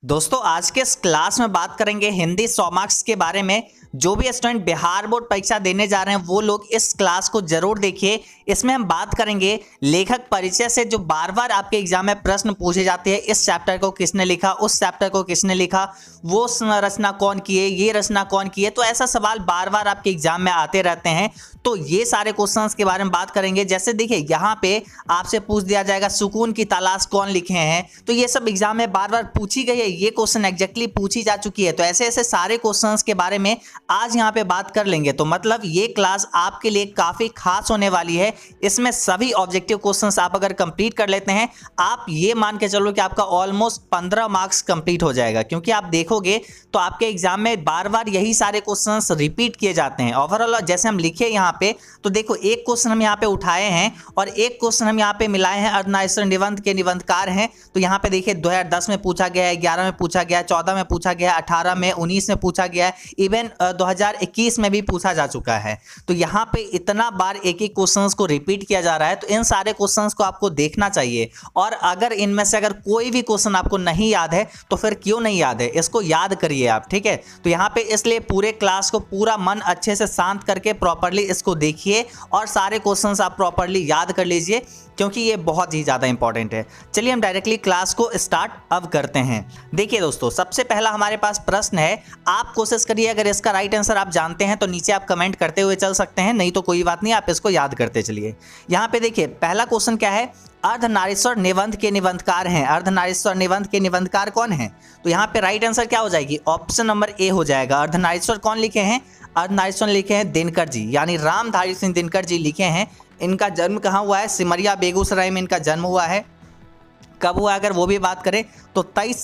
दोस्तों आज के इस क्लास में बात करेंगे हिंदी 100 मार्क्स के बारे में। जो भी स्टूडेंट बिहार बोर्ड परीक्षा देने जा रहे हैं वो लोग इस क्लास को जरूर देखिए। इसमें हम बात करेंगे लेखक परिचय से जो बार बार आपके एग्जाम में प्रश्न पूछे जाते हैं। इस चैप्टर को किसने लिखा, उस चैप्टर को किसने लिखा, वो रचना कौन की है, ये रचना कौन की है। तो ऐसा सवाल बार बार आपके एग्जाम में आते रहते हैं। तो ये सारे क्वेश्चंस के बारे में बात करेंगे। जैसे देखिए यहाँ पे आपसे पूछ दिया जाएगा सुकून की तलाश कौन लिखे हैं, तो ये सब एग्जाम में बार बार पूछी गई है, ये क्वेश्चन एग्जैक्टली पूछी जा चुकी है। तो ऐसे ऐसे सारे क्वेश्चंस के बारे में आज यहाँ पे बात कर लेंगे। तो मतलब ये क्लास आपके लिए काफी खास होने वाली है। इसमें सभी ऑब्जेक्टिव क्वेश्चंस आप अगर कंप्लीट कर लेते हैं, आप ये मान के चलो कि आपका ऑलमोस्ट 15 मार्क्स कंप्लीट हो जाएगा। क्योंकि आप देखोगे तो आपके एग्जाम में बार बार यही सारे क्वेश्चंस रिपीट किए जाते हैं। ओवरऑल जैसे हम लिखे यहाँ पे, तो देखो एक क्वेश्चन हम यहाँ पे उठाए हैं और एक क्वेश्चन हम यहाँ पे मिलाए हैं। अर्धनारीश्वर निबंध के निबंधकार हैं। तो यहाँ पे देखिए 2010 में पूछा गया है, 11 में पूछा गया है, 14 में पूछा गया है, 18 में, 19 में पूछा गया है, इवन 2021 में भी पूछा जा चुका है। तो यहाँ पे इतना बार एक एक क्वेश्चंस को रिपीट किया जा रहा है, तो इन सारे क्वेश्चंस को आपको देखना चाहिए। और अगर इनमें से अगर कोई भी क्वेश्चन आपको नहीं याद है तो फिर क्यों नहीं याद है, इसको याद करिए आप, ठीक है। तो यहाँ पे इसलिए पूरे क्लास को पूरा मन अच्छे से शांत करके प्रॉपर्ली इसको देखिए और सारे क्वेश्चंस आप प्रॉपर्ली याद कर लीजिए, क्योंकि ये बहुत ही ज़्यादा इंपॉर्टेंट है। चलिए हम डायरेक्टली क्लास को स्टार्ट अब करते हैं। देखिए दोस्तों, सबसे पहला हमारे पास प्रश्न है। आप कोशिश करिए, अगर इसका राइट आंसर आप जानते हैं तो नीचे आप कमेंट करते हुए चल सकते हैं, नहीं तो कोई बात नहीं, आप इसको याद करते चलिए। यहाँ पे देखिए पहला क्वेश्चन क्या है, अर्धनारीश्वर निबंध के निबंधकार हैं। अर्धनारीश्वर निबंध के निबंधकार कौन है? तो यहाँ पे राइट आंसर क्या हो जाएगी, ऑप्शन नंबर ए हो जाएगा। अर्धनारीश्वर कौन लिखे हैं? अर्धनारीश्वर लिखे हैं दिनकर जी, यानी रामधारी सिंह दिनकर जी लिखे हैं। इनका जन्म कहाँ हुआ है? सिमरिया बेगूसराय में इनका जन्म हुआ है। कब हुआ अगर वो भी बात करें तो 23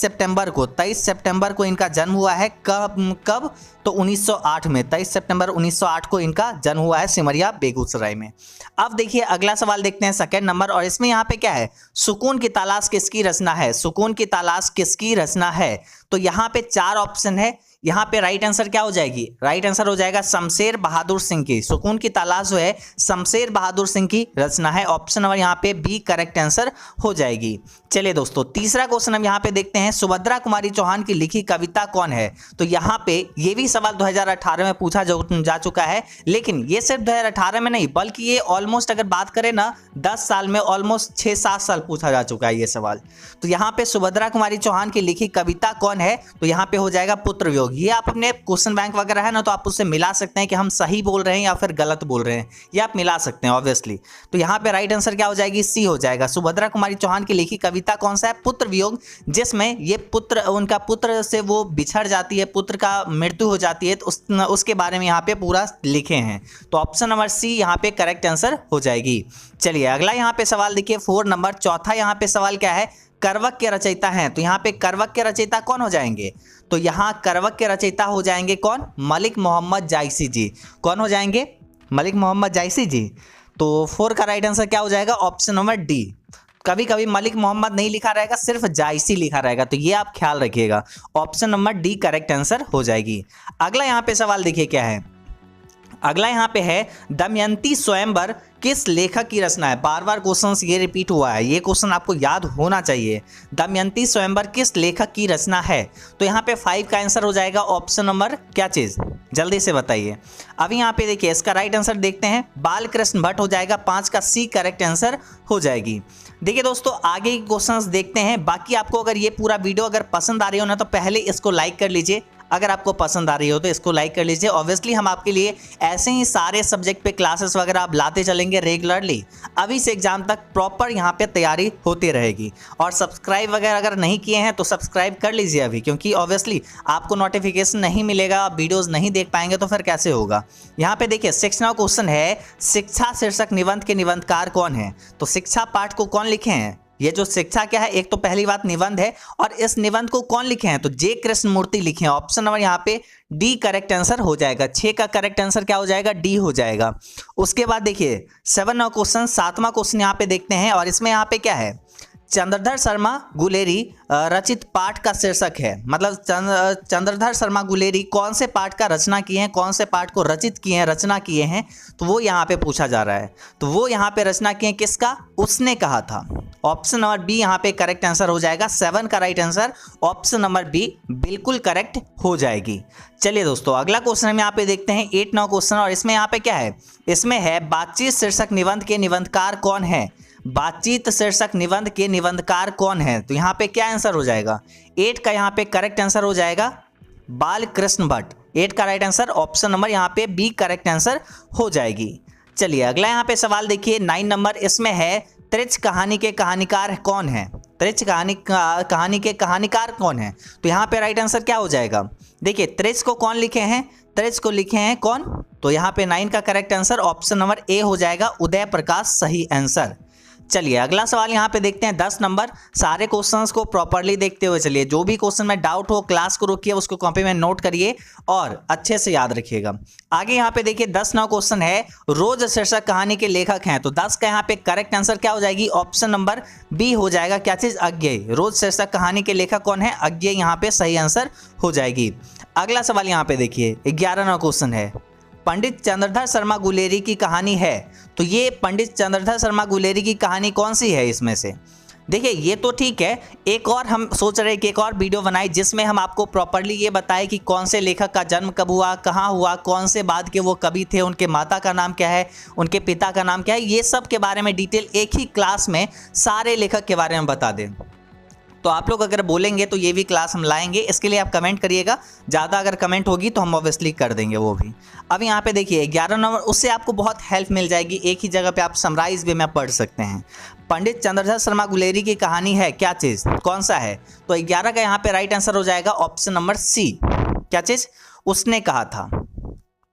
सितंबर को इनका जन्म हुआ है। कब तो 1908 में, 23 सितंबर 1908 को इनका जन्म हुआ है सिमरिया बेगूसराय में। अब देखिए अगला सवाल देखते हैं, सेकंड नंबर, और इसमें यहाँ पे क्या है, सुकून की तलाश किसकी रचना है? सुकून की तलाश किसकी रचना है? तो यहाँ पे 4 ऑप्शन है। यहाँ पे राइट आंसर क्या हो जाएगी? राइट आंसर हो जाएगा शमशेर बहादुर सिंह की। सुकून की तलाश जो है शमशेर बहादुर सिंह की रचना है। ऑप्शन नंबर यहाँ पे बी करेक्ट आंसर हो जाएगी। चलिए दोस्तों, तीसरा क्वेश्चन हम यहाँ पे देखते हैं, सुभद्रा कुमारी चौहान की लिखी कविता कौन है? तो यहाँ पे ये भी सवाल 2018 में पूछा जा चुका है, लेकिन ये सिर्फ 2018 में नहीं बल्कि ये ऑलमोस्ट अगर बात करें ना 10 साल में ऑलमोस्ट 6-7 साल पूछा जा चुका है ये सवाल। तो यहाँ पे सुभद्रा कुमारी चौहान की लिखी कविता कौन है? तो यहाँ पे हो जाएगा पुत्र वियोग। ये आप अपने क्वेश्चन बैंक वगैरह है ना, तो आप उससे मिला सकते हैं कि हम सही बोल रहे हैं या फिर गलत बोल रहे हैं, ये आप मिला सकते हैं ऑब्वियसली। तो यहाँ पे राइट आंसर क्या हो जाएगी? सी हो जाएगा। सुभद्रा कुमारी चौहान की लिखी कविता कौन सा है? पुत्र वियोग, जिसमें ये पुत्र, उनका पुत्र से वो बिछड़ जाती है, पुत्र का मृत्यु हो जाती है, तो उसके बारे में यहाँ पे पूरा लिखे हैं। तो ऑप्शन नंबर सी यहाँ पे करेक्ट आंसर हो जाएगी। चलिए अगला यहाँ पे सवाल देखिए 4 नंबर, चौथा यहाँ पे सवाल क्या है, करवक के रचयिता हैं। तो यहाँ पे करवक के रचयिता कौन हो जाएंगे? तो यहाँ करवक के रचयिता हो जाएंगे कौन? मलिक मोहम्मद जायसी जी। कौन हो जाएंगे? मलिक मोहम्मद जायसी जी। तो 4 का राइट आंसर क्या हो जाएगा? Option number D. कभी कभी मलिक मोहम्मद नहीं लिखा रहेगा, सिर्फ जायसी लिखा रहेगा, तो ये आप ख्याल रखिएगा। Option number D correct answer हो जाएगी। अगला यहाँ पे सवाल देखिए क्या है, अगला यहाँ पे है दमयंती स्वयंवर किस लेखक की रचना है? बार बार क्वेश्चन ये रिपीट हुआ है, ये क्वेश्चन आपको याद होना चाहिए। दमयंती स्वयंवर किस लेखक की रचना है? तो यहाँ पे 5 का आंसर हो जाएगा ऑप्शन नंबर क्या चीज, जल्दी से बताइए। अभी यहाँ पे देखिए इसका राइट आंसर देखते हैं, बालकृष्ण भट्ट हो जाएगा। 5 का सी करेक्ट आंसर हो जाएगी। देखिए दोस्तों आगे के क्वेश्चंस देखते हैं। बाकी आपको अगर ये पूरा वीडियो अगर पसंद आ रही हो ना, तो पहले इसको लाइक कर लीजिए। अगर आपको पसंद आ रही हो तो इसको लाइक कर लीजिए। ऑब्वियसली हम आपके लिए ऐसे ही सारे सब्जेक्ट पे क्लासेस वगैरह आप लाते चलेंगे रेगुलरली, अभी से एग्जाम तक प्रॉपर यहाँ पे तैयारी होती रहेगी। और सब्सक्राइब वगैरह अगर नहीं किए हैं तो सब्सक्राइब कर लीजिए अभी, क्योंकि ऑब्वियसली आपको नोटिफिकेशन नहीं मिलेगा, आप वीडियोज़ नहीं देख पाएंगे तो फिर कैसे होगा। यहाँ पे देखिए 6वां क्वेश्चन है, शिक्षा शीर्षक निबंध के निबंधकार कौन है? तो शिक्षा पाठ को कौन लिखे हैं? ये जो शिक्षा क्या है, एक तो पहली बात निबंध है, और इस निबंध को कौन लिखे हैं? तो जे कृष्णमूर्ति लिखे हैं। ऑप्शन नंबर यहाँ पे डी करेक्ट आंसर हो जाएगा। 6 का करेक्ट आंसर क्या हो जाएगा? डी हो जाएगा। उसके बाद देखिए 7वां क्वेश्चन, 7वां क्वेश्चन यहाँ पे देखते हैं, और इसमें यहाँ पे क्या है, चंद्रधर शर्मा गुलेरी रचित पाठ का शीर्षक है, मतलब चंद्रधर शर्मा गुलेरी कौन से पाठ का रचना किए हैं, कौन से पाठ को रचित किए हैं, रचना किए हैं, तो वो यहाँ पे पूछा जा रहा है। तो वो यहाँ पे रचना किए किसका, उसने कहा था। ऑप्शन नंबर बी यहाँ पे करेक्ट आंसर हो जाएगा। 7 का right answer option number B बिल्कुल करेक्ट हो जाएगी। चलिए दोस्तों, अगला क्वेश्चन हम यहाँ पे देखते हैं 8 9 क्वेश्चन, और इसमें यहाँ पे क्या है, इसमें है बातचीत शीर्षक निबंध के निबंधकार कौन है। बातचीत शीर्षक निबंध के निबंधकार कौन है, तो यहाँ पे क्या आंसर हो जाएगा, 8 का यहाँ पे करेक्ट आंसर हो जाएगा बालकृष्ण भट्ट। 8 का राइट आंसर ऑप्शन नंबर यहाँ पे बी करेक्ट आंसर हो जाएगी। चलिए अगला यहाँ पे सवाल देखिए 9 नंबर, इसमें है त्रिच कहानी के कहानीकार कौन है। त्रिच कहानी के कहानीकार कौन है, तो यहाँ पे राइट आंसर क्या हो जाएगा। देखिए त्रिच को कौन लिखे हैं, त्रिच को लिखे हैं कौन, तो यहाँ पे 9 का करेक्ट आंसर ऑप्शन नंबर ए हो जाएगा उदय प्रकाश, सही आंसर। चलिए अगला सवाल यहाँ पे देखते हैं 10 नंबर। सारे क्वेश्चंस को प्रॉपर्ली देखते हुए चलिए, जो भी क्वेश्चन में डाउट हो क्लास को रोकिए, उसको कॉपी में नोट करिए और अच्छे से याद रखिएगा। आगे यहाँ पे देखिए 10 9 क्वेश्चन है, रोज शीर्षक कहानी के लेखक हैं, तो 10 का यहाँ पे करेक्ट आंसर क्या हो जाएगी, ऑप्शन नंबर बी हो जाएगा, क्या चीज, अज्ञेय। रोज शीर्षक कहानी के लेखक कौन है, अज्ञेय, यहाँ पे सही आंसर हो जाएगी। अगला सवाल यहाँ पे देखिए 11 9 क्वेश्चन है, पंडित चंद्रधर शर्मा गुलेरी की कहानी है, तो ये पंडित चंद्रधर शर्मा गुलेरी की कहानी कौन सी है इसमें से। देखिए ये तो ठीक है, एक और हम सोच रहे हैं कि एक और वीडियो बनाए जिसमें हम आपको प्रॉपर्ली ये बताएं कि कौन से लेखक का जन्म कब हुआ, कहाँ हुआ, कौन से बाद के वो कवि थे, उनके माता का नाम क्या है, उनके पिता का नाम क्या है, ये सब के बारे में डिटेल एक ही क्लास में सारे लेखक के बारे में बता दें। तो आप लोग अगर बोलेंगे तो ये भी क्लास हम लाएंगे, इसके लिए आप कमेंट करिएगा, ज़्यादा अगर कमेंट होगी तो हम ऑब्वियसली कर देंगे वो भी। अब यहाँ पे देखिए 11 नंबर, उससे आपको बहुत हेल्प मिल जाएगी, एक ही जगह पे आप समराइज भी में पढ़ सकते हैं। पंडित चंद्रधर शर्मा गुलेरी की कहानी है क्या चीज़, कौन सा है, तो 11 का यहाँ पे राइट आंसर हो जाएगा ऑप्शन नंबर सी, क्या चीज़, उसने कहा था,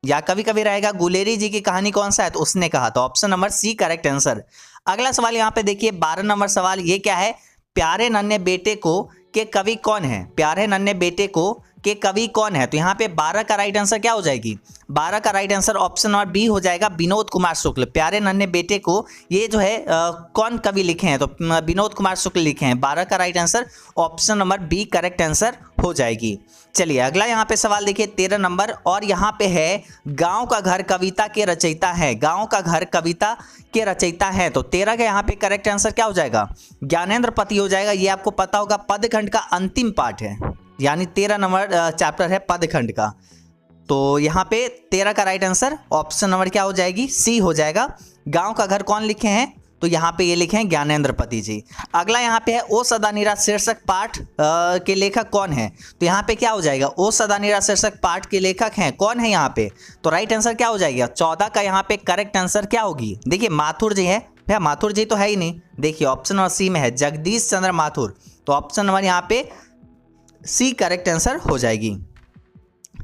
या कभी कभी रहेगा गुलेरी जी की कहानी कौन सा है, तो उसने कहा था, option number C correct answer. अगला सवाल यहाँ पे देखिए 12 नंबर सवाल, ये क्या है, प्यारे नन्हे बेटे को के कवि कौन है। प्यारे नन्हे बेटे को के कवि कौन है, तो यहाँ पे 12 का राइट आंसर क्या हो जाएगी, 12 का right answer option number B हो जाएगा विनोद कुमार शुक्ल। प्यारे नन्हे बेटे को ये जो है कौन कवि लिखे हैं, तो विनोद कुमार शुक्ल लिखे हैं। 12 का right answer option number B correct answer हो जाएगी। चलिए अगला यहाँ पे सवाल देखिए 13 नंबर, और यहाँ पे है गांव का घर कविता के रचयिता है। गांव का घर कविता के रचयिता है, तो 13 का यहाँ पे करेक्ट आंसर क्या हो जाएगा, ज्ञानेंद्र पति हो जाएगा। ये आपको पता होगा पदखंड का अंतिम पार्ट है, यानी 13 नंबर चैप्टर है पदखंड का, तो यहाँ पे 13 का राइट आंसर ऑप्शन नंबर क्या हो जाएगी, सी हो जाएगा। गांव का घर कौन लिखे हैं, तो यहाँ पे ये लिखे हैं ज्ञानेंद्र पति जी। अगला यहाँ पे है ओ सदा निरा शीर्षक पाठ के लेखक कौन है, तो यहाँ पे क्या हो जाएगा, ओ सदा निरा शीर्षक पाठ के लेखक हैं कौन है यहाँ पे, तो राइट आंसर क्या हो जाएगा, 14 का यहाँ पे करेक्ट आंसर क्या होगी, देखिए माथुर जी है, भैया माथुर जी तो है ही नहीं, देखिए ऑप्शन नंबर सी में है जगदीश चंद्र माथुर, तो ऑप्शन नंबर यहाँ पे सी करेक्ट आंसर हो जाएगी।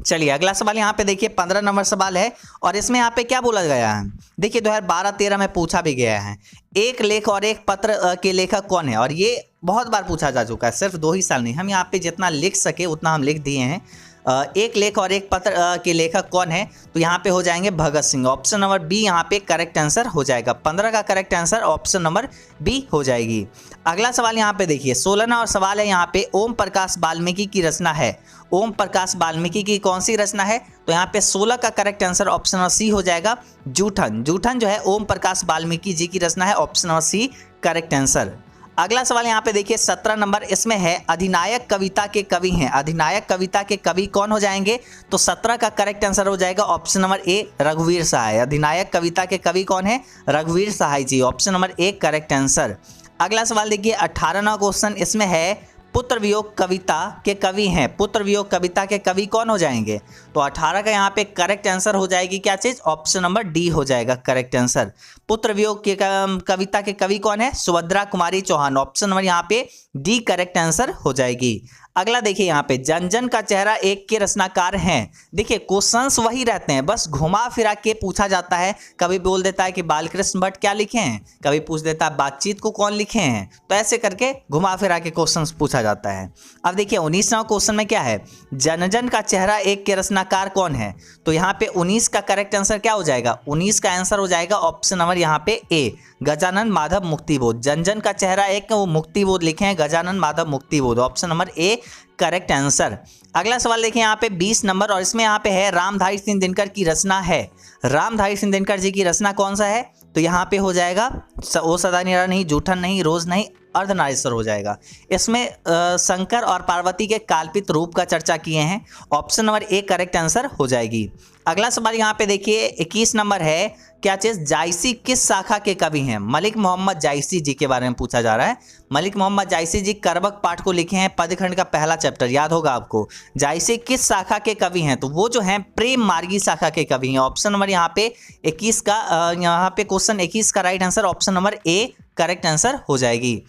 चलिए अगला सवाल यहाँ पे देखिए 15 नंबर सवाल है, और इसमें यहाँ पे क्या बोला गया है, देखिए 2012-13 में पूछा भी गया है, एक लेख और एक पत्र के लेखक कौन है, और ये बहुत बार पूछा जा चुका है, सिर्फ 2 ही साल नहीं, हम यहाँ पे जितना लिख सके उतना हम लिख दिए हैं। एक लेख और एक पत्र के लेखक कौन है, तो यहाँ पे हो जाएंगे Bhagat Singh, option number B यहाँ पे करेक्ट आंसर हो जाएगा। 15 का correct answer option number B हो जाएगी। अगला सवाल यहाँ पे देखिए 16 नंबर सवाल है, यहाँ पे ओम प्रकाश वाल्मीकि की रचना है। ओम प्रकाश वाल्मीकि की कौन सी रचना है, तो यहाँ पे 16 का correct answer option number C हो जाएगा जूठन। जूठन जो है ओम प्रकाश वाल्मीकि जी की रचना है, option number C correct answer. अगला सवाल यहाँ पे देखिए 17 नंबर, इसमें है अधिनायक कविता के कवि हैं। अधिनायक कविता के कवि कौन हो जाएंगे, तो 17 का करेक्ट आंसर हो जाएगा ऑप्शन नंबर ए रघुवीर सहाय। अधिनायक कविता के कवि कौन है, रघुवीर Sahay ji, option number A correct answer. अगला सवाल देखिए 18वां क्वेश्चन, इसमें है पुत्र वियोग कविता के कवि हैं। पुत्र वियोग कविता के कवि कौन हो जाएंगे, तो 18 का यहाँ पे करेक्ट आंसर हो जाएगी क्या चीज, ऑप्शन नंबर डी हो जाएगा करेक्ट आंसर। पुत्र वियोग के कविता के कवि कौन है, सुभद्रा कुमारी चौहान, ऑप्शन नंबर यहाँ पे डी करेक्ट आंसर हो जाएगी। अगला देखिए यहाँ पे जन जन का चेहरा एक के रचनाकार हैं। देखिए क्वेश्चंस वही रहते हैं, बस घुमा फिरा के पूछा जाता है, कभी बोल देता है कि बालकृष्ण भट्ट क्या लिखे हैं, कभी पूछ देता है बातचीत को कौन लिखे हैं, तो ऐसे करके घुमा फिरा के क्वेश्चंस पूछा जाता है। अब देखिए 19वां क्वेश्चन में क्या है, जन जन का चेहरा एक के रचनाकार कौन है, तो यहाँ पे 19 का करेक्ट आंसर क्या हो जाएगा, 19 का आंसर हो जाएगा ऑप्शन नंबर यहाँ पे ए गजानन माधव मुक्तिबोध। जन जन का चेहरा एक, वो मुक्तिबोध लिखे हैं, Gajanan Madhav Muktibodh. Option number A correct answer. अगला सवाल देखिए यहाँ पे 20 नंबर, और इसमें यहाँ पे है रामधारी सिंह दिनकर की रचना है। रामधारी सिंह दिनकर जी की रचना कौन सा है? तो यहाँ पे हो जाएगा ओ सदा निरा नहीं, जूठन नहीं, रोज नहीं, अर्धनारीश्वर हो जाएगा। इसमें शंकर और पार्वती के काल्पित रूप का चर्चा किए हैं। Option number A correct answer हो जाएगी। अगला सवाल यहाँ पे देखिए 21 नंबर है, क्या चीज जायसी किस शाखा के कवि हैं? मलिक मोहम्मद जायसी जी के बारे में पूछा जा रहा है। मलिक मोहम्मद जायसी जी करबक पाठ को लिखे हैं, पदखंड का पहला चैप्टर, याद होगा आपको। जायसी किस शाखा के कवि हैं? तो वो जो हैं प्रेम मार्गी शाखा के कवि हैं। ऑप्शन नंबर यहाँ पे 21 का यहाँ पे क्वेश्चन 21 का right answer option number A correct answer हो जाएगी।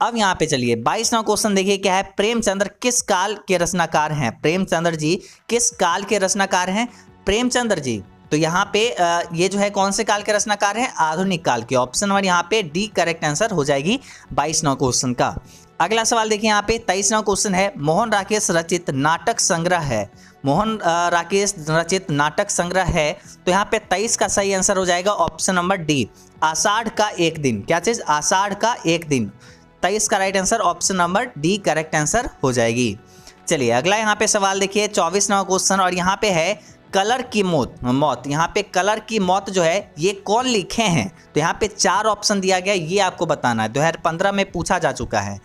अब यहाँ पे चलिए 22वां क्वेश्चन देखिए क्या है, प्रेमचंद्र किस काल के रचनाकार हैं? प्रेमचंद्र जी किस काल के रचनाकार हैं? प्रेमचंद्र जी तो यहाँ पे ये जो है कौन से काल के रचनाकार हैं? आधुनिक काल के। ऑप्शन नंबर यहाँ पे डी करेक्ट आंसर हो जाएगी 22वां क्वेश्चन का। अगला सवाल देखिए यहाँ पे 23वां क्वेश्चन है, मोहन राकेश रचित नाटक संग्रह है। मोहन राकेश रचित नाटक संग्रह है, तो यहाँ पे 23 का सही आंसर हो जाएगा ऑप्शन नंबर डी, आषाढ़ का एक दिन। क्या चीज? आषाढ़ का एक दिन। 23 का right answer option number D correct answer हो जाएगी। चलिए अगला यहाँ पे सवाल देखिए 24वां क्वेश्चन, और यहाँ पे है कलर की मौत। यहाँ पे कलर की मौत जो है ये कौन लिखे हैं? तो यहाँ पे 4 ऑप्शन दिया गया, ये आपको बताना है। 2015 में पूछा जा चुका है।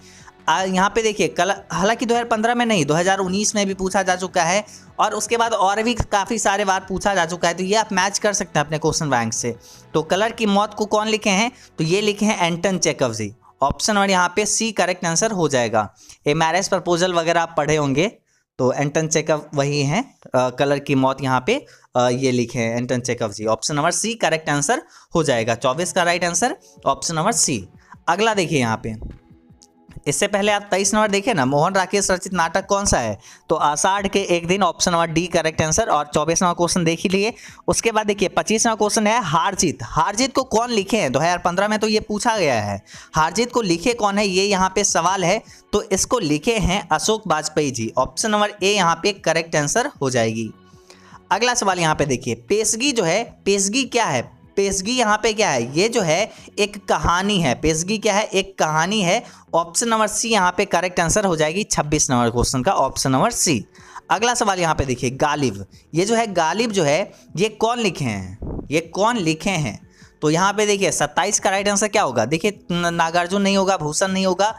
यहाँ पे देखिए कलर, हालांकि 2015 में नहीं, 2019 में भी पूछा जा चुका है, और उसके बाद और भी काफ़ी सारे बार पूछा जा चुका है। तो ये आप मैच कर सकते हैं अपने क्वेश्चन बैंक से। तो कलर की मौत को कौन लिखे हैं? तो ये लिखे हैं Anton Chekhov ji. Option number यहाँ पे सी करेक्ट आंसर हो जाएगा। ये मैरिज प्रपोजल वगैरह आप पढ़े होंगे, तो एंटन चेखव वही हैं। कलर की मौत यहाँ पे ये लिखे हैं Anton Chekhov ji. Option number C correct answer हो जाएगा। 24 का right answer option number C. अगला देखिए यहाँ पे, इससे पहले आप 23 नंबर देखिए ना, मोहन राकेश रचित नाटक कौन सा है? तो आषाढ़ के एक दिन। Option number D correct answer. और 24वां क्वेश्चन देख ही लिए। उसके बाद देखिए 25वां क्वेश्चन है हार जीत। हार जीत को कौन लिखे हैं? 2015 में तो ये पूछा गया है। हार जीत को लिखे कौन है, ये यहाँ पे सवाल है। तो इसको लिखे हैं अशोक वाजपेयी जी। ऑप्शन नंबर ए यहाँ पे करेक्ट आंसर हो जाएगी। अगला सवाल यहाँ पे देखिए, पेशगी जो है, पेशगी क्या है? पेशगी यहाँ पे क्या है? ये जो है एक कहानी है। पेशगी क्या है? एक कहानी है। ऑप्शन नंबर सी यहाँ पे करेक्ट आंसर हो जाएगी 26 नंबर क्वेश्चन का, ऑप्शन नंबर सी। अगला सवाल यहाँ पे देखिए, गालिब। ये जो है गालिब जो है ये कौन लिखे हैं? ये कौन लिखे हैं? तो यहाँ पे देखिए 27 का राइट आंसर क्या होगा? देखिए नागार्जुन नहीं होगा, भूषण नहीं होगा,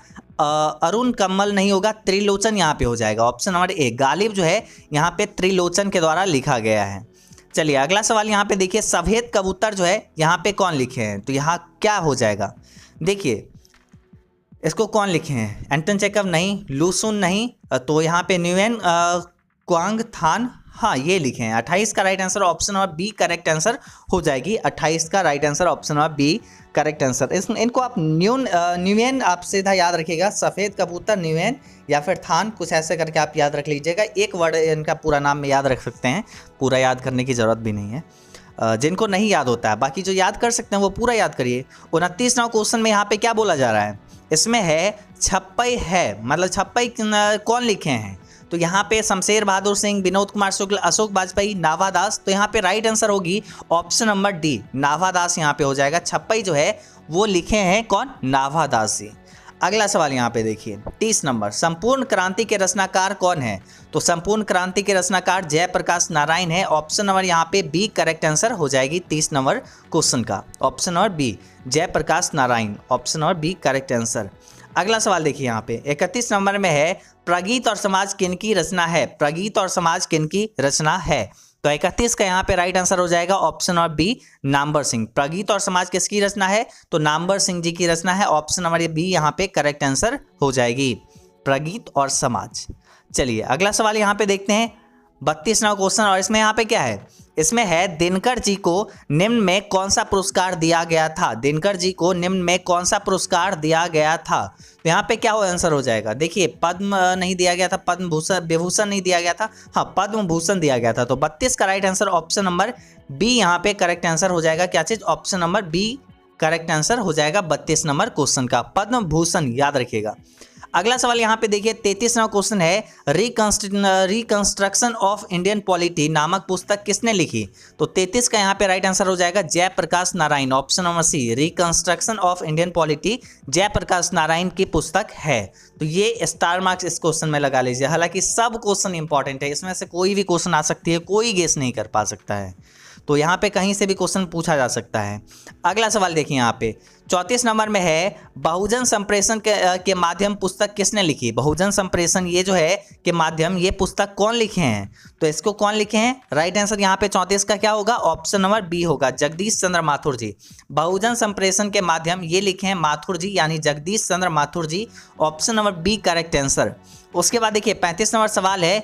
अरुण कमल नहीं होगा, त्रिलोचन यहाँ पे हो जाएगा। ऑप्शन नंबर ए गालिब जो है यहाँ पे त्रिलोचन के द्वारा लिखा गया है। चलिए अगला सवाल यहाँ पे देखिए, सफेद कबूतर जो है यहाँ पे कौन लिखे हैं? तो यहाँ क्या हो जाएगा? देखिए इसको कौन लिखे हैं? एंटन चेखव नहीं, लुसुन नहीं, तो यहाँ पे न्यूएन क्वांग थान, हाँ ये लिखे हैं। 28 का right answer option number B correct answer हो जाएगी। 28 का right answer option number B correct answer. इनको आप न्यूएन आप सीधा याद रखिएगा, सफ़ेद कबूतर न्यूएन या फिर थान, कुछ ऐसे करके आप याद रख लीजिएगा। एक वर्ड इनका पूरा नाम में याद रख सकते हैं, पूरा याद करने की ज़रूरत भी नहीं है। जिनको नहीं याद होता है, बाकी जो याद कर सकते हैं वो पूरा याद करिए। 29वां क्वेश्चन में यहाँ पे क्या बोला जा रहा है? इसमें है छप्पई है, मतलब छप्पई कौन लिखे हैं? तो यहाँ पे शमशेर बहादुर सिंह, विनोद कुमार शुक्ल, अशोक वाजपेयी, नाभादास। तो यहाँ पे राइट आंसर होगी ऑप्शन नंबर डी, नाभादास यहाँ पे हो जाएगा। छप्पई जो है वो लिखे हैं कौन? नाभादास जी। अगला सवाल यहाँ पे देखिए 30 नंबर, संपूर्ण क्रांति के रचनाकार कौन है? तो संपूर्ण क्रांति के रचनाकार जयप्रकाश नारायण है। ऑप्शन नंबर यहाँ पे बी करेक्ट आंसर हो जाएगी 30 नंबर क्वेश्चन का। Option number B Jayaprakash Narayan, option number B correct answer. अगला सवाल देखिए यहाँ पे 31 नंबर में है, प्रगीत और समाज किनकी रचना है? प्रगीत और समाज किनकी रचना है? तो 31 का यहाँ पे राइट आंसर हो जाएगा option number B, Namvar Singh. प्रगीत और समाज किसकी रचना है? तो नामवर सिंह जी की रचना है। ऑप्शन नंबर बी यहाँ पे करेक्ट आंसर हो जाएगी, प्रगीत और समाज। चलिए अगला सवाल यहाँ पे देखते हैं 32वां क्वेश्चन, और इसमें यहाँ पे क्या है? इसमें है दिनकर जी को निम्न में कौन सा पुरस्कार दिया गया था? दिनकर जी को निम्न में कौन सा पुरस्कार दिया गया था? तो यहाँ पे क्या आंसर हो जाएगा? देखिए पद्म नहीं दिया गया था, पद्म भूषण विभूषण नहीं दिया गया था, हाँ पद्म भूषण दिया गया था। तो 32 का right answer option number B यहाँ पे करेक्ट आंसर हो जाएगा। क्या चीज? Option number B correct answer हो जाएगा 32 नंबर क्वेश्चन का, पद्म भूषण याद रखिएगा। अगला सवाल यहाँ पे देखिए 33वां क्वेश्चन है, रिकंस्ट्रक्शन ऑफ इंडियन पॉलिटी नामक पुस्तक किसने लिखी? तो 33 का यहाँ पे राइट आंसर हो जाएगा Jayaprakash Narayan, option number C, reconstruction of Indian polity Jayaprakash Narayan की पुस्तक है। तो ये स्टार मार्क्स इस क्वेश्चन में लगा लीजिए। हालांकि सब क्वेश्चन इंपॉर्टेंट है, इसमें से कोई भी क्वेश्चन आ सकती है, कोई गेस नहीं कर पा सकता है, तो यहाँ पे कहीं से भी क्वेश्चन पूछा जा सकता है। अगला सवाल देखिए यहाँ पे 34 नंबर में है, बहुजन संप्रेषण के माध्यम पुस्तक किसने लिखी? बहुजन संप्रेषण ये जो है के माध्यम, ये पुस्तक कौन लिखे हैं? तो इसको कौन लिखे हैं? राइट आंसर यहाँ पे 34 का क्या होगा? ऑप्शन नंबर बी होगा, जगदीश चंद्र माथुर जी। बहुजन संप्रेषण के माध्यम ये लिखे हैं माथुर जी, यानी Jagdish Chandra Mathur ji, option number B correct answer. उसके बाद देखिए 35 नंबर सवाल है,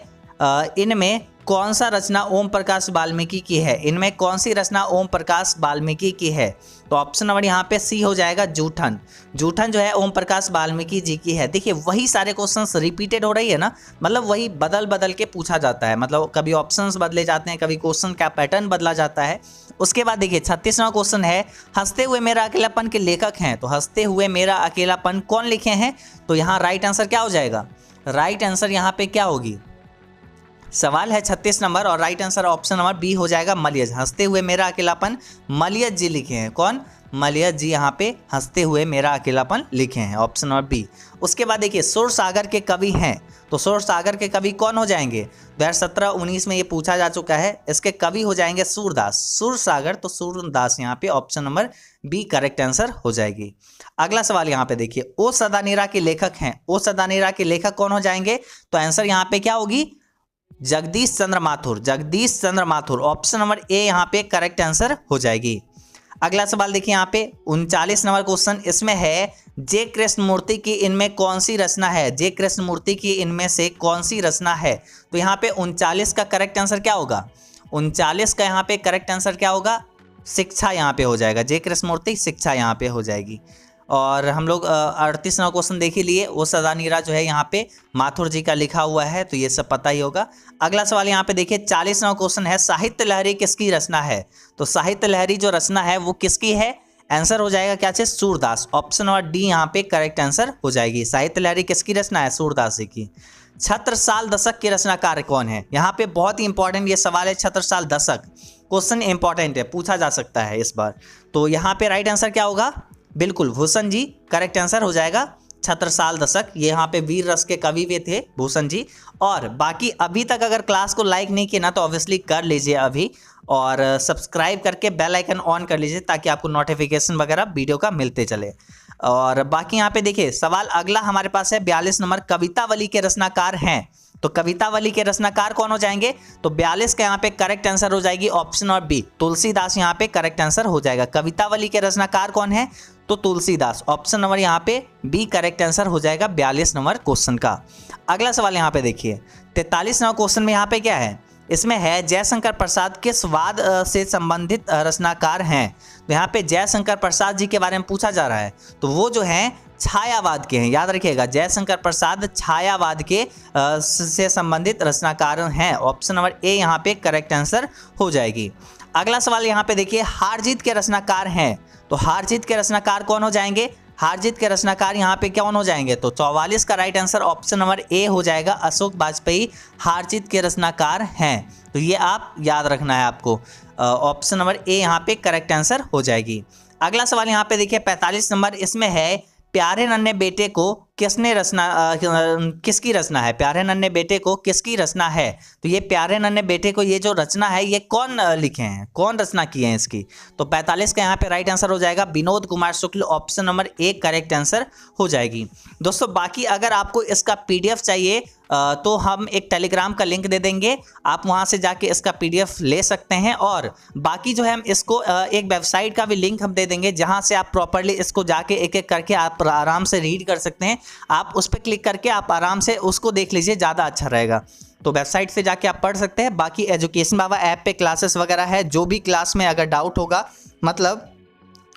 इनमें कौन सा रचना ओम प्रकाश वाल्मीकि की है? इनमें कौन सी रचना ओम प्रकाश वाल्मीकि की है? तो ऑप्शन नंबर यहाँ पे सी हो जाएगा, जूठन। जूठन जो है ओम प्रकाश वाल्मीकि जी की है। देखिए वही सारे क्वेश्चंस रिपीटेड हो रही है ना, मतलब वही बदल बदल के पूछा जाता है, मतलब कभी ऑप्शंस बदले जाते हैं, कभी क्वेश्चन का पैटर्न बदला जाता है। उसके बाद देखिए 36वां क्वेश्चन है, हंसते हुए मेरा अकेलापन के लेखक हैं। तो हंसते हुए मेरा अकेलापन कौन लिखे हैं? तो यहाँ राइट आंसर क्या हो जाएगा? राइट आंसर यहाँ पे क्या होगी? सवाल है 36 नंबर और right answer option number B हो जाएगा, मलयज। हंसते हुए मेरा अकेलापन मलयज जी लिखे हैं। कौन? मलयज जी यहाँ पे हंसते हुए मेरा अकेलापन लिखे हैं, ऑप्शन नंबर बी। उसके बाद देखिए सुरसागर के कवि हैं। तो सुरसागर के कवि कौन हो जाएंगे? 2017-19 में ये पूछा जा चुका है। इसके कवि हो जाएंगे सूरदास। सुरसागर तो सूरदास, यहाँ पे option number B correct answer हो जाएगी। अगला सवाल यहाँ पे देखिए, ओ सदानेरा के लेखक हैं। ओ सदानेरा के लेखक कौन हो जाएंगे? तो आंसर यहाँ पे क्या होगी? जगदीश चंद्र माथुर। जगदीश चंद्र माथुर, ऑप्शन नंबर ए यहाँ पे करेक्ट आंसर हो जाएगी। अगला सवाल देखिए यहाँ पे 39 नंबर क्वेश्चन, इसमें है जे कृष्णमूर्ति की इनमें कौन सी रचना है? जे कृष्णमूर्ति की इनमें से कौन सी रचना है? तो यहाँ पे 39 का करेक्ट आंसर क्या होगा? 39 का यहाँ पे करेक्ट आंसर क्या होगा? शिक्षा यहाँ पे हो जाएगा। जे कृष्णमूर्ति शिक्षा यहाँ पे हो जाएगी। और हम लोग 38वां क्वेश्चन देख ही लिए, वो सदानीरा जो है यहाँ पे माथुर जी का लिखा हुआ है, तो ये सब पता ही होगा। अगला सवाल यहाँ पे देखिए 40वां क्वेश्चन है, साहित्य लहरी किसकी रचना है? तो साहित्य लहरी जो रचना है वो किसकी है? आंसर हो जाएगा क्या से? सूरदास। ऑप्शन नंबर डी यहाँ पे करेक्ट आंसर हो जाएगी। साहित्य लहरी किसकी रचना है? सूरदास जी की। छत्रसाल दशक के रचनाकार कौन है? यहाँ पे बहुत ही इंपॉर्टेंट ये सवाल है, छत्रसाल दशक। क्वेश्चन इंपॉर्टेंट है, पूछा जा सकता है इस बार। तो यहाँ पे राइट आंसर क्या होगा? बिल्कुल भूषण जी करेक्ट आंसर हो जाएगा। छत्रसाल दशक, ये यहाँ पे वीर रस के कवि भी थे भूषण जी। और बाकी अभी तक अगर क्लास को लाइक नहीं किया ना तो ऑब्वियसली कर लीजिए अभी, और सब्सक्राइब करके बेल आइकन ऑन कर लीजिए ताकि आपको नोटिफिकेशन वगैरह वीडियो का मिलते चले। और बाकी यहाँ पे देखिए सवाल अगला हमारे पास है 42 नंबर, कवितावली के रचनाकार हैं। तो कवितावली के रचनाकार कौन हो जाएंगे? तो 42 का यहाँ पे करेक्ट आंसर हो जाएगी ऑप्शन नंबर बी, तुलसीदास यहाँ पे करेक्ट आंसर हो जाएगा। कवितावली के रचनाकार कौन है? तो तुलसीदास, ऑप्शन नंबर यहाँ पे बी करेक्ट आंसर हो जाएगा 42 नंबर क्वेश्चन का। अगला सवाल यहाँ पे देखिए 43 नंबर क्वेश्चन में यहाँ पे क्या है? इसमें है जयशंकर प्रसाद किस वाद से संबंधित रचनाकार हैं? तो यहाँ पे जयशंकर प्रसाद जी के बारे में पूछा जा रहा है, तो वो जो हैं छायावाद के हैं। याद रखिएगा जयशंकर प्रसाद छायावाद के से संबंधित रचनाकार हैं। ऑप्शन नंबर ए यहाँ पे करेक्ट आंसर हो जाएगी। अगला सवाल यहाँ पे देखिए, हार जीत के रचनाकार हैं। तो हार जीत के रचनाकार कौन हो जाएंगे? हार जीत के रचनाकार यहाँ पे कौन हो जाएंगे? तो 44 का राइट आंसर ऑप्शन नंबर ए हो जाएगा, अशोक वाजपेयी हार जीत के रचनाकार हैं। तो ये आप याद रखना है आपको, ऑप्शन नंबर ए यहाँ पे करेक्ट आंसर हो जाएगी। अगला सवाल यहाँ पे देखिए 45 नंबर, इसमें है प्यारे नन्हे बेटे को किसने किसकी रचना है? प्यारे नन्हे बेटे को किसकी रचना है? तो ये प्यारे नन्हे बेटे को ये जो रचना है ये कौन लिखे हैं, कौन रचना की है इसकी? तो 45 का यहाँ पे राइट आंसर हो जाएगा Vinod Kumar Shukla, option number A correct answer हो जाएगी। दोस्तों बाकी अगर आपको इसका PDF चाहिए तो हम एक टेलीग्राम का लिंक दे देंगे, आप वहाँ से जाके इसका PDF ले सकते हैं। और बाकी जो है हम इसको एक वेबसाइट का भी लिंक हम दे देंगे जहाँ से आप प्रॉपरली इसको जाके एक एक करके आप आराम से रीड कर सकते हैं। आप उस पर क्लिक करके आप आराम से उसको देख लीजिए, ज़्यादा अच्छा रहेगा। तो वेबसाइट से जाके आप पढ़ सकते हैं। बाकी एजुकेशन बाबा ऐप पे क्लासेस वगैरह है, जो भी क्लास में अगर डाउट होगा, मतलब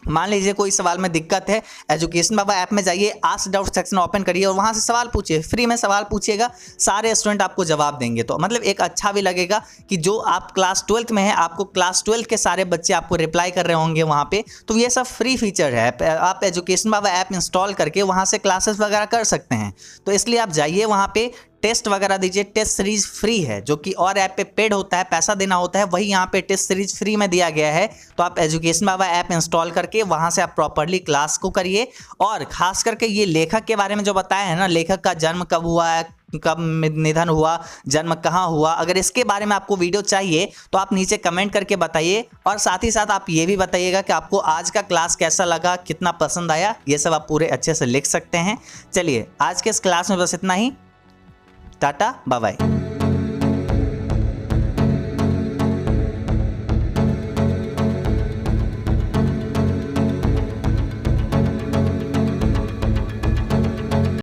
मान लीजिए कोई सवाल में दिक्कत है, एजुकेशन बाबा ऐप में जाइए, आस्क डाउट सेक्शन ओपन करिए और वहां से सवाल पूछिए, फ्री में सवाल पूछिएगा, सारे स्टूडेंट आपको जवाब देंगे। तो मतलब एक अच्छा भी लगेगा कि जो आप क्लास 12th में है, आपको क्लास 12 के सारे बच्चे आपको रिप्लाई कर रहे होंगे वहां पे। तो ये सब फ्री फीचर है, आप एजुकेशन बाबा ऐप इंस्टॉल करके वहां से क्लासेस वगैरह कर सकते हैं। तो इसलिए आप जाइए वहां पे, टेस्ट वगैरह दीजिए। टेस्ट सीरीज फ्री है, जो कि और ऐप पे पेड होता है, पैसा देना होता है, वही यहाँ पे टेस्ट सीरीज फ्री में दिया गया है। तो आप एजुकेशन बाबा ऐप इंस्टॉल करके वहां से आप प्रॉपरली क्लास को करिए। और खास करके ये लेखक के बारे में जो बताया है ना, लेखक का जन्म कब हुआ है, कब निधन हुआ, जन्म कहाँ हुआ, अगर इसके बारे में आपको वीडियो चाहिए तो आप नीचे कमेंट करके बताइए। और साथ ही साथ आप ये भी बताइएगा कि आपको आज का क्लास कैसा लगा, कितना पसंद आया, ये सब आप पूरे अच्छे से लिख सकते हैं। चलिए आज के इस क्लास में बस इतना ही। Tata bye bye.